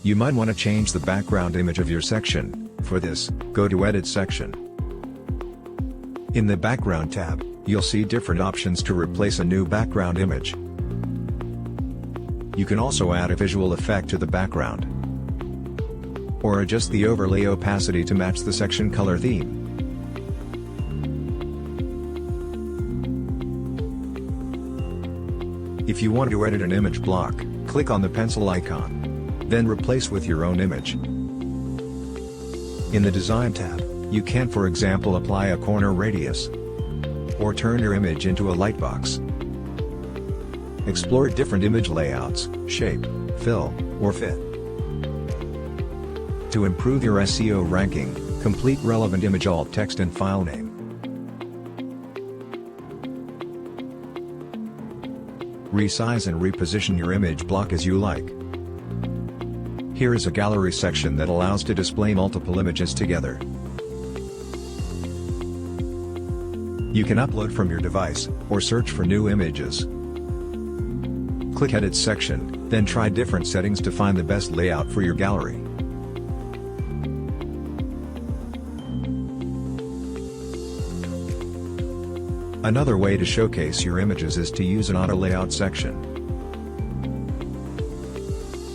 You might want to change the background image of your section. For this, go to Edit section. In the Background tab, you'll see different options to replace a new background image. You can also add a visual effect to the background, or adjust the overlay opacity to match the section color theme. If you want to edit an image block, click on the pencil icon. Then replace with your own image. In the Design tab, you can for example apply a corner radius, or turn your image into a lightbox. Explore different image layouts, shape, fill, or fit. To improve your SEO ranking, complete relevant image alt text and file name. Resize and reposition your image block as you like. Here is a gallery section that allows to display multiple images together. You can upload from your device, or search for new images. Click Edit section, then try different settings to find the best layout for your gallery. Another way to showcase your images is to use an auto layout section.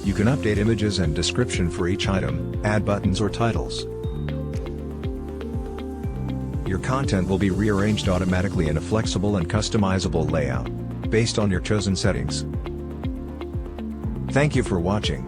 You can update images and description for each item, add buttons or titles. Your content will be rearranged automatically in a flexible and customizable layout, based on your chosen settings. Thank you for watching.